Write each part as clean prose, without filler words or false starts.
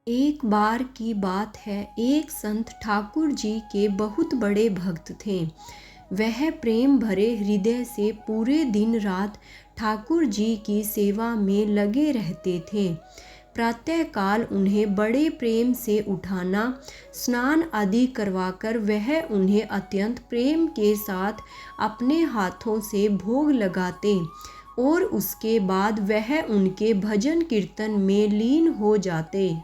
एक बार की बात है, एक संत ठाकुर जी के बहुत बड़े भक्त थे। वह प्रेम भरे हृदय से पूरे दिन रात ठाकुर जी की सेवा में लगे रहते थे। प्रातःकाल उन्हें बड़े प्रेम से उठाना, स्नान आदि करवाकर वह उन्हें अत्यंत प्रेम के साथ अपने हाथों से भोग लगाते और उसके बाद वह उनके भजन कीर्तन में लीन हो जाते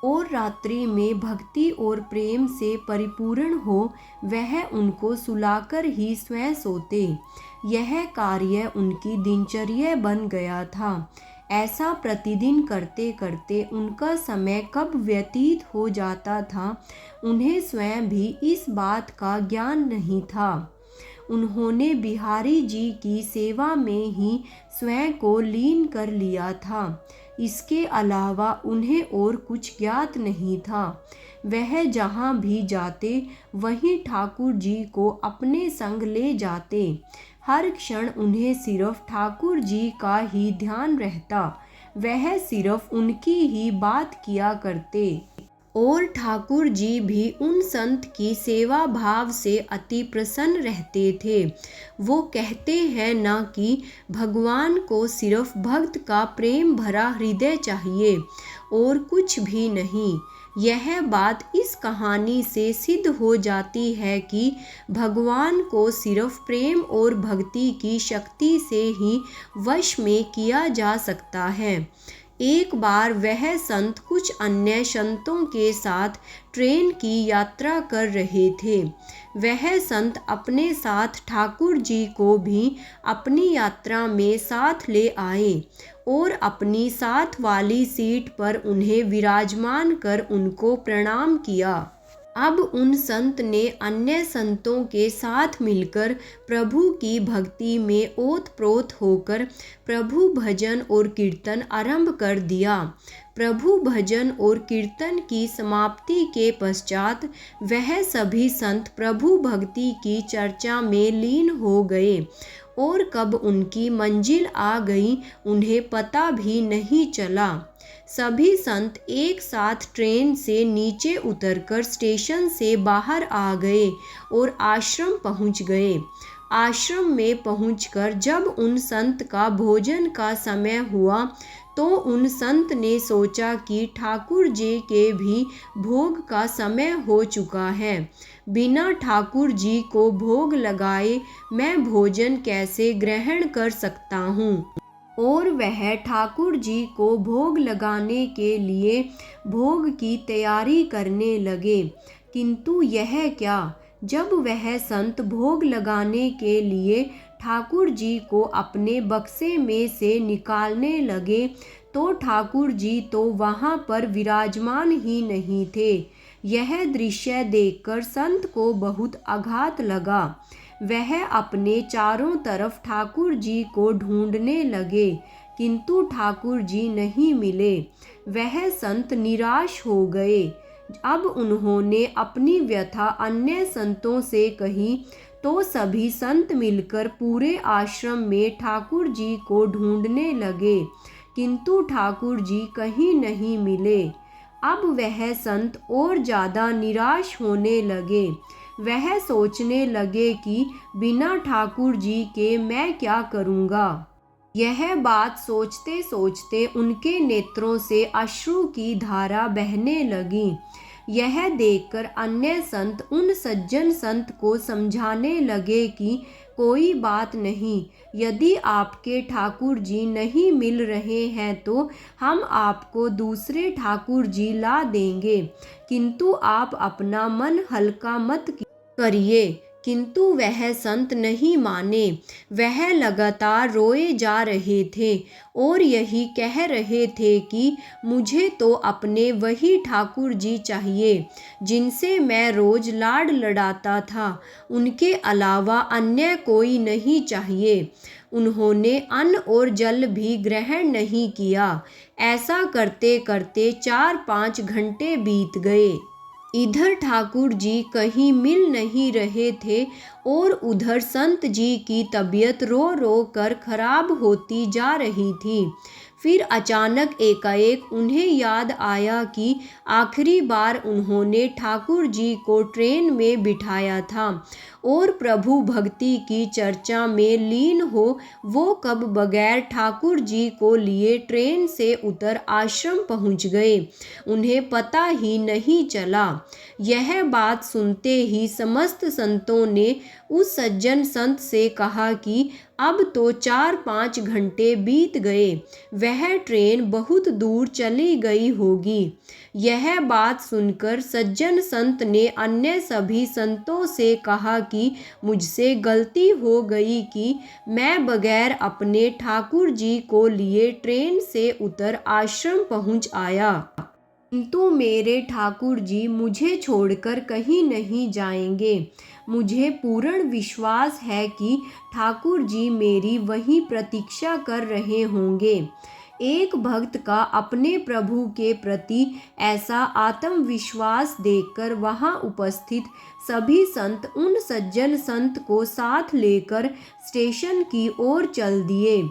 और रात्रि में भक्ति और प्रेम से परिपूर्ण हो वह उनको सुलाकर ही स्वयं सोते। यह कार्य उनकी दिनचर्या बन गया था। ऐसा प्रतिदिन करते करते उनका समय कब व्यतीत हो जाता था, उन्हें स्वयं भी इस बात का ज्ञान नहीं था। उन्होंने बिहारी जी की सेवा में ही स्वयं को लीन कर लिया था। इसके अलावा उन्हें और कुछ ज्ञात नहीं था। वह जहाँ भी जाते वहीं ठाकुर जी को अपने संग ले जाते। हर क्षण उन्हें सिर्फ ठाकुर जी का ही ध्यान रहता। वह सिर्फ उनकी ही बात किया करते और ठाकुर जी भी उन संत की सेवा भाव से अति प्रसन्न रहते थे। वो कहते हैं ना कि भगवान को सिर्फ भक्त का प्रेम भरा हृदय चाहिए और कुछ भी नहीं। यह बात इस कहानी से सिद्ध हो जाती है कि भगवान को सिर्फ प्रेम और भक्ति की शक्ति से ही वश में किया जा सकता है। एक बार वह संत कुछ अन्य संतों के साथ ट्रेन की यात्रा कर रहे थे। वह संत अपने साथ ठाकुर जी को भी अपनी यात्रा में साथ ले आए और अपनी साथ वाली सीट पर उन्हें विराजमान कर उनको प्रणाम किया। अब उन संत ने अन्य संतों के साथ मिलकर प्रभु की भक्ति में ओतप्रोत होकर प्रभु भजन और कीर्तन आरंभ कर दिया। प्रभु भजन और कीर्तन की समाप्ति के पश्चात वह सभी संत प्रभु भक्ति की चर्चा में लीन हो गए और कब उनकी मंजिल आ गई उन्हें पता भी नहीं चला। सभी संत एक साथ ट्रेन से नीचे उतरकर स्टेशन से बाहर आ गए और आश्रम पहुंच गए। आश्रम में पहुंचकर जब उन संत का भोजन का समय हुआ तो उन संत ने सोचा कि ठाकुर जी के भी भोग का समय हो चुका है। बिना ठाकुर जी को भोग लगाए मैं भोजन कैसे ग्रहण कर सकता हूँ। और वह ठाकुर जी को भोग लगाने के लिए भोग की तैयारी करने लगे। किंतु यह क्या, जब वह संत भोग लगाने के लिए ठाकुर जी को अपने बक्से में से निकालने लगे तो ठाकुर जी तो वहाँ पर विराजमान ही नहीं थे। यह दृश्य देखकर संत को बहुत आघात लगा। वह अपने चारों तरफ ठाकुर जी को ढूंढने लगे किंतु ठाकुर जी नहीं मिले। वह संत निराश हो गए। अब उन्होंने अपनी व्यथा अन्य संतों से कही तो सभी संत मिलकर पूरे आश्रम में ठाकुर जी को ढूंढने लगे किंतु ठाकुर जी कहीं नहीं मिले। अब वह संत और ज़्यादा निराश होने लगे। वह सोचने लगे कि बिना ठाकुर जी के मैं क्या करूँगा। यह बात सोचते सोचते उनके नेत्रों से अश्रु की धारा बहने लगी। यह देखकर अन्य संत उन सज्जन संत को समझाने लगे कि कोई बात नहीं, यदि आपके ठाकुर जी नहीं मिल रहे हैं तो हम आपको दूसरे ठाकुर जी ला देंगे, किंतु आप अपना मन हल्का मत करिए। किंतु वह संत नहीं माने। वह लगातार रोए जा रहे थे और यही कह रहे थे कि मुझे तो अपने वही ठाकुर जी चाहिए जिनसे मैं रोज लाड लड़ाता था, उनके अलावा अन्य कोई नहीं चाहिए। उन्होंने अन्न और जल भी ग्रहण नहीं किया। ऐसा करते करते 4-5 घंटे बीत गए। इधर ठाकुर जी कहीं मिल नहीं रहे थे और उधर संत जी की तबीयत रो रो कर खराब होती जा रही थी। फिर अचानक एकाएक उन्हें याद आया कि आखिरी बार उन्होंने ठाकुर जी को ट्रेन में बिठाया था और प्रभु भक्ति की चर्चा में लीन हो वो कब बगैर ठाकुर जी को लिए ट्रेन से उतर आश्रम पहुंच गए, उन्हें पता ही नहीं चला। यह बात सुनते ही समस्त संतों ने उस सज्जन संत से कहा कि अब तो 4-5 घंटे बीत गए, वह ट्रेन बहुत दूर चली गई होगी। यह बात सुनकर सज्जन संत ने अन्य सभी संतों से कहा कि मुझसे गलती हो गई कि मैं बगैर अपने ठाकुर जी को लिए ट्रेन से उतर आश्रम पहुंच आया, किंतु मेरे ठाकुर जी मुझे छोड़कर कहीं नहीं जाएंगे। मुझे पूर्ण विश्वास है कि ठाकुर जी मेरी वहीं प्रतीक्षा कर रहे होंगे। एक भक्त का अपने प्रभु के प्रति ऐसा आत्मविश्वास देखकर वहां उपस्थित सभी संत उन सज्जन संत को साथ लेकर स्टेशन की ओर चल दिए।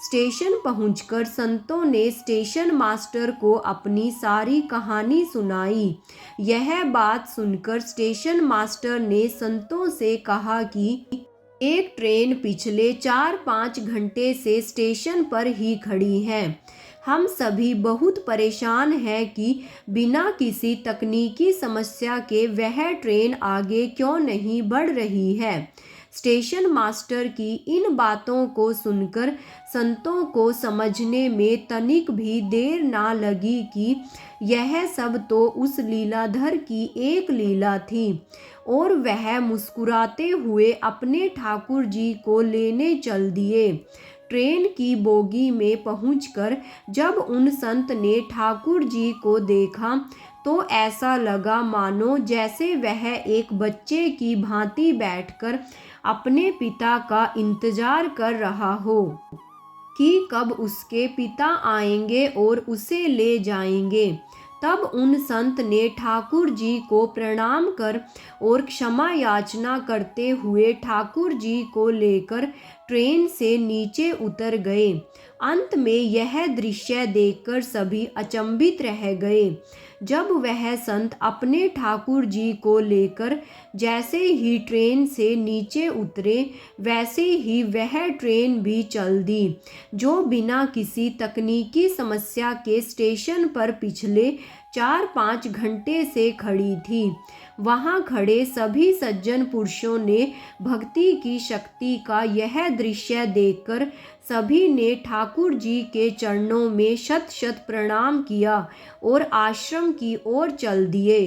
स्टेशन पहुंचकर संतों ने स्टेशन मास्टर को अपनी सारी कहानी सुनाई। यह बात सुनकर स्टेशन मास्टर ने संतों से कहा कि एक ट्रेन पिछले 4-5 घंटे से स्टेशन पर ही खड़ी है। हम सभी बहुत परेशान हैं कि बिना किसी तकनीकी समस्या के वह ट्रेन आगे क्यों नहीं बढ़ रही है। स्टेशन मास्टर की इन बातों को सुनकर संतों को समझने में तनिक भी देर ना लगी कि यह सब तो उस लीलाधर की एक लीला थी और वह मुस्कुराते हुए अपने ठाकुर जी को लेने चल दिए। ट्रेन की बोगी में पहुंचकर जब उन संत ने ठाकुर जी को देखा तो ऐसा लगा मानो जैसे वह एक बच्चे की भांति बैठकर अपने पिता का इंतजार कर रहा हो कि कब उसके पिता आएंगे और उसे ले जाएंगे। तब उन संत ने ठाकुर जी को प्रणाम कर और क्षमा याचना करते हुए ठाकुर जी को लेकर ट्रेन से नीचे उतर गए। अंत में यह दृश्य देखकर सभी अचंभित रह गए। जब वह संत अपने ठाकुर जी को लेकर जैसे ही ट्रेन से नीचे उतरे वैसे ही वह ट्रेन भी चल दी जो बिना किसी तकनीकी समस्या के स्टेशन पर पिछले 4-5 घंटे से खड़ी थी। वहां खड़े सभी सज्जन पुरुषों ने भक्ति की शक्ति का यह दृश्य देखकर सभी ने ठाकुर जी के चरणों में शत शत प्रणाम किया और आश्रम की ओर चल दिए।